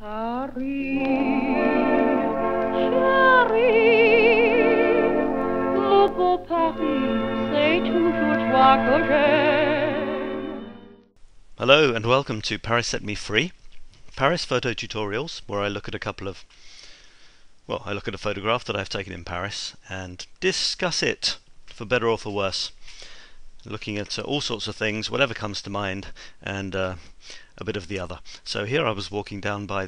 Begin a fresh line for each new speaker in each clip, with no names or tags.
Paris, chérie, mon beau Paris, c'est toujours toi que j'aime.
Hello and welcome to Paris Set Me Free, Paris photo tutorials, where I look at I look at a photograph that I've taken in Paris and discuss it, for better or for worse, looking at all sorts of things, whatever comes to mind, and a bit of the other. So here I was walking down by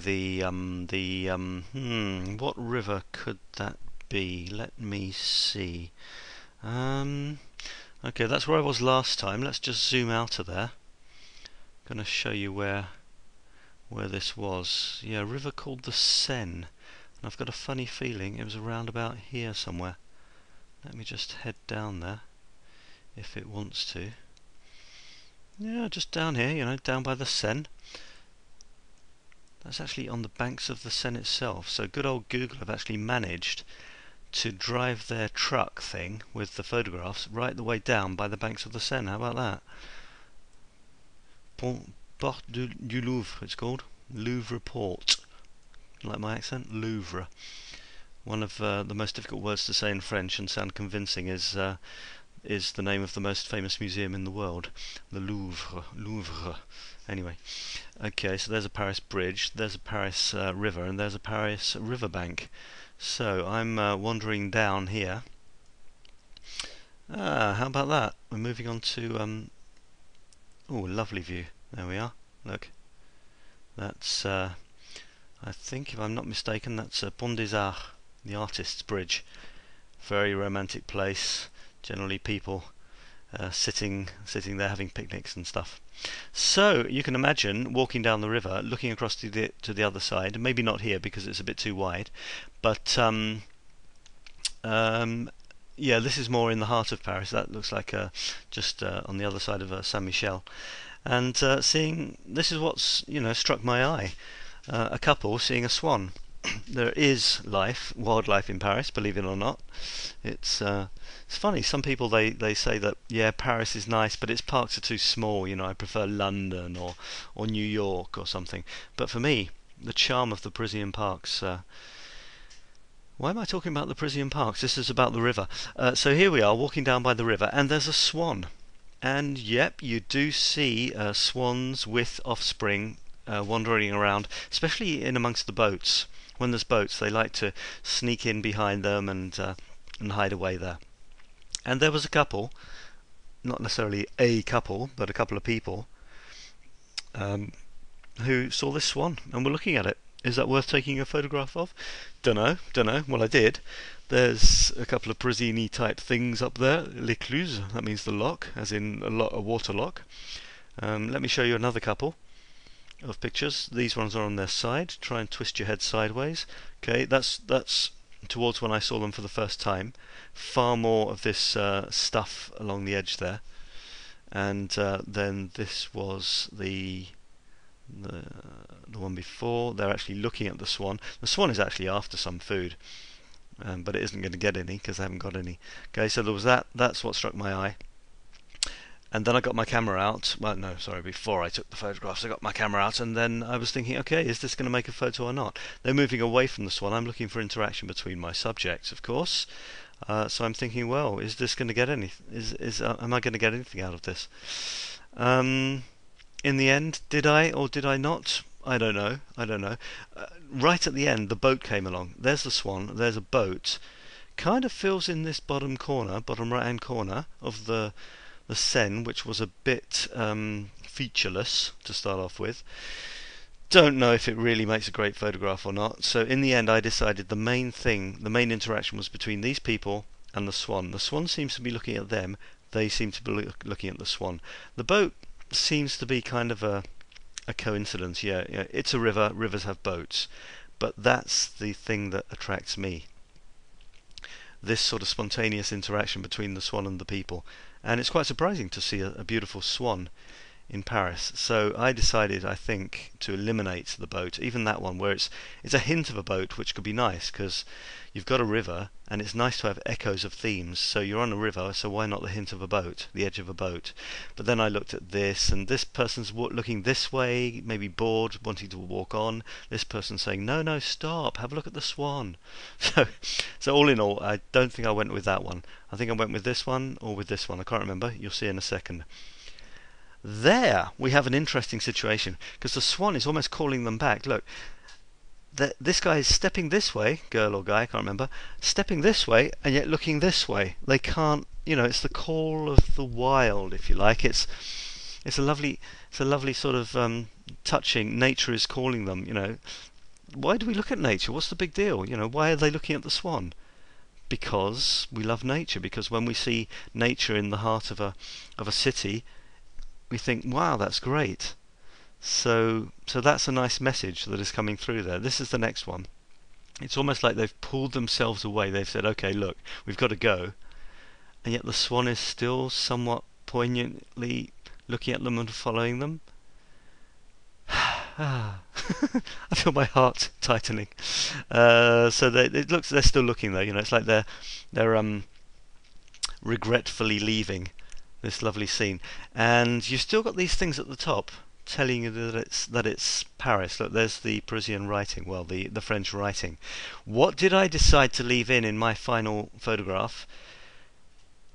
what river could that be? Let me see. Okay, that's where I was last time. Let's just zoom out of there. Going to show you where this was. Yeah, a river called the Senne. And I've got a funny feeling it was around about here somewhere. Let me just head down there, if it wants to. Yeah, just down here, down by the Senne. That's actually on the banks of the Senne itself. So good old Google have actually managed to drive their truck thing with the photographs right the way down by the banks of the Senne. How about that? Porte du Louvre, it's called. Louvre Port. Like my accent? Louvre. One of the most difficult words to say in French and sound convincing is the name of the most famous museum in the world. The Louvre. Louvre. Anyway. Okay, so there's a Paris bridge, there's a Paris river, and there's a Paris riverbank. So I'm wandering down here. How about that? We're moving on to lovely view. There we are. Look. That's I think, if I'm not mistaken, that's Pont des Arts, the Artists' Bridge. Very romantic place. Generally people sitting there having picnics and stuff. So you can imagine walking down the river, looking across to the other side. Maybe not here because it's a bit too wide, but yeah, this is more in the heart of Paris. That looks like just on the other side of Saint Michel, and seeing this is what's struck my eye. A couple seeing a swan. There is wildlife in Paris, believe it or not. It's funny. Some people they say that Paris is nice, but its parks are too small. I prefer London or New York or something. But for me, the charm of the Parisian parks. Why am I talking about the Parisian parks? This is about the river. So here we are walking down by the river, and there's a swan. And yep, you do see swans with offspring wandering around, especially in amongst the boats. When there's boats, they like to sneak in behind them and hide away there. And there was a couple, not necessarily a couple, but a couple of people who saw this swan and were looking at it. Is that worth taking a photograph of? Dunno. Well, I did. There's a couple of Parisini type things up there. L'écluse, that means the lock, as in a water lock. Let me show you another couple of pictures. These ones are on their side. Try and twist your head sideways. Okay, that's towards when I saw them for the first time. Far more of this stuff along the edge there, and then this was the one before. They're actually looking at the swan. The swan is actually after some food, but it isn't going to get any because they haven't got any. Okay, so there was that. That's what struck my eye. And then I got my camera out. Well, no, sorry, before I took the photographs, I got my camera out, and then I was thinking, okay, is this going to make a photo or not? They're moving away from the swan. I'm looking for interaction between my subjects, of course. So I'm thinking, well, is this going to get any? Am I going to get anything out of this? In the end, did I or did I not? I don't know. Right at the end, the boat came along. There's the swan. There's a boat. Kind of fills in this bottom right-hand corner of the Senne, which was a bit featureless to start off with. Don't know if it really makes a great photograph or not. So in the end, I decided the main interaction was between these people and the swan. The swan seems to be looking at them. They seem to be looking at the swan. The boat seems to be kind of a coincidence. Yeah, it's a river. Rivers have boats, but that's the thing that attracts me. This sort of spontaneous interaction between the swan and the people. And it's quite surprising to see a beautiful swan in Paris. So I decided, I think, to eliminate the boat, even that one where it's a hint of a boat, which could be nice because you've got a river and it's nice to have echoes of themes. So you're on a river, so why not the hint of a boat, the edge of a boat? But then I looked at this, and this person's looking this way, maybe bored, wanting to walk on. This person's saying, no, no, stop, have a look at the swan. So all in all, I don't think I went with that one. I think I went with this one or with this one. I can't remember. You'll see in a second. There we have an interesting situation because the swan is almost calling them back. Look, this guy is stepping this way, girl or guy, I can't remember, stepping this way and yet looking this way. They can't, it's the call of the wild, if you like. It's a lovely sort of touching. Nature is calling them. Why do we look at nature? What's the big deal? Why are they looking at the swan? Because we love nature. Because when we see nature in the heart of a city, we think, wow, that's great. So that's a nice message that is coming through there. This is the next one. It's almost like they've pulled themselves away. They've said, okay, look, we've got to go. And yet the swan is still somewhat poignantly looking at them and following them. I feel my heart tightening. So it looks they're still looking though. It's like they're regretfully leaving this lovely scene, and you've still got these things at the top telling you that it's Paris. Look, there's the Parisian writing, well, the French writing. What did I decide to leave in my final photograph?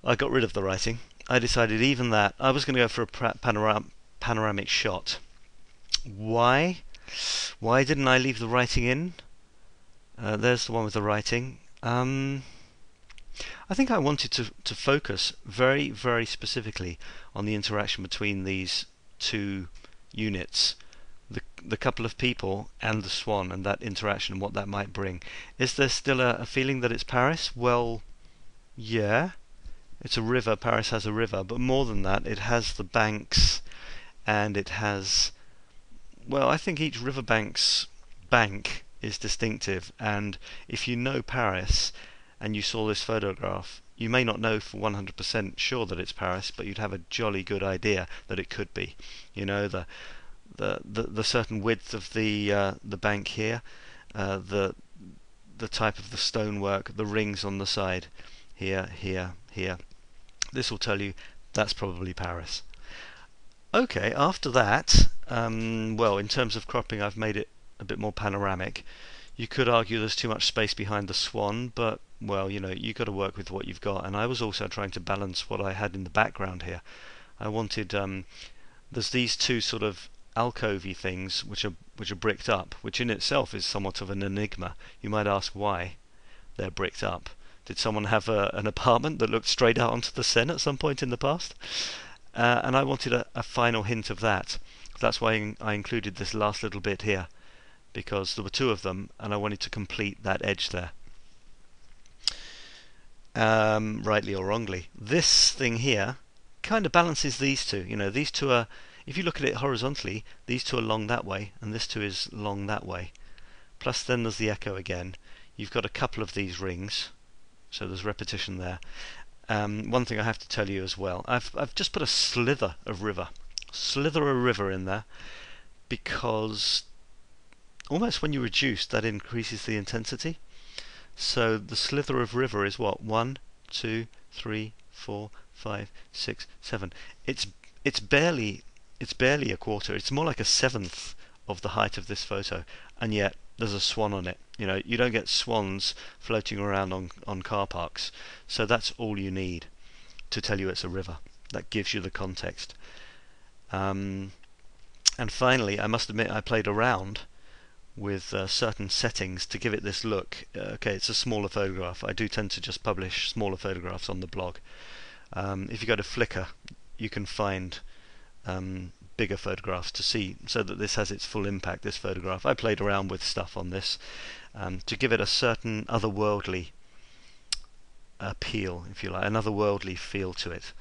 I got rid of the writing. I decided even that I was going to go for a panoramic shot. Why didn't I leave the writing in? There's the one with the writing. I think I wanted to focus very, very specifically on the interaction between these two units, the couple of people and the swan, and that interaction and what that might bring. Is there still a feeling that it's Paris? Well, yeah, it's a river. Paris has a river, but more than that, it has the banks, and it has, well, I think each riverbank's bank is distinctive, and if you know Paris and you saw this photograph, you may not know for 100% sure that it's Paris, but you'd have a jolly good idea that it could be. The certain width of the bank here, the type of the stonework, the rings on the side, here. This will tell you that's probably Paris. Okay, after that, well, in terms of cropping, I've made it a bit more panoramic. You could argue there's too much space behind the swan, but, well, you've got to work with what you've got. And I was also trying to balance what I had in the background here. I wanted, there's these two sort of alcovey things which are bricked up, which in itself is somewhat of an enigma. You might ask why they're bricked up. Did someone have an apartment that looked straight out onto the Seine at some point in the past? And I wanted a final hint of that. That's why I included this last little bit here, because there were two of them and I wanted to complete that edge there. Rightly or wrongly, this thing here kind of balances these two. These two are, if you look at it horizontally, these two are long that way and this two is long that way. Plus then there's the echo again. You've got a couple of these rings, so there's repetition there. One thing I have to tell you as well, I've just put a slither of river in there, because almost when you reduce, that increases the intensity. So the slither of river is what? 1, 2, 3, 4, 5, 6, 7. It's barely a quarter. It's more like a seventh of the height of this photo, and yet there's a swan on it. You don't get swans floating around on car parks, so that's all you need to tell you it's a river. That gives you the context. And finally, I must admit I played around with certain settings to give it this look. Okay, it's a smaller photograph. I do tend to just publish smaller photographs on the blog. If you go to Flickr, you can find bigger photographs to see, so that this has its full impact, this photograph. I played around with stuff on this to give it a certain otherworldly appeal, if you like, an otherworldly feel to it.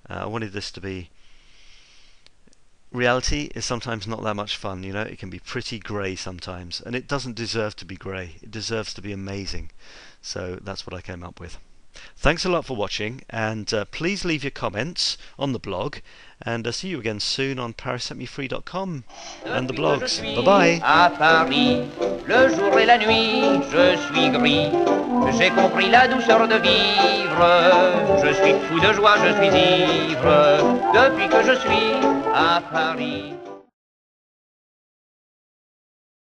I wanted this to be... Reality is sometimes not that much fun, it can be pretty grey sometimes, and it doesn't deserve to be grey, it deserves to be amazing. So that's what I came up with. Thanks a lot for watching, and please leave your comments on the blog, and see you again soon on parissetmefree.com and the blogs. Bye bye.
À Paris, le jour et la nuit, je suis gris. J'ai compris la douceur de vivre. Je suis fou de joie, je suis ivre depuis que je suis à Paris.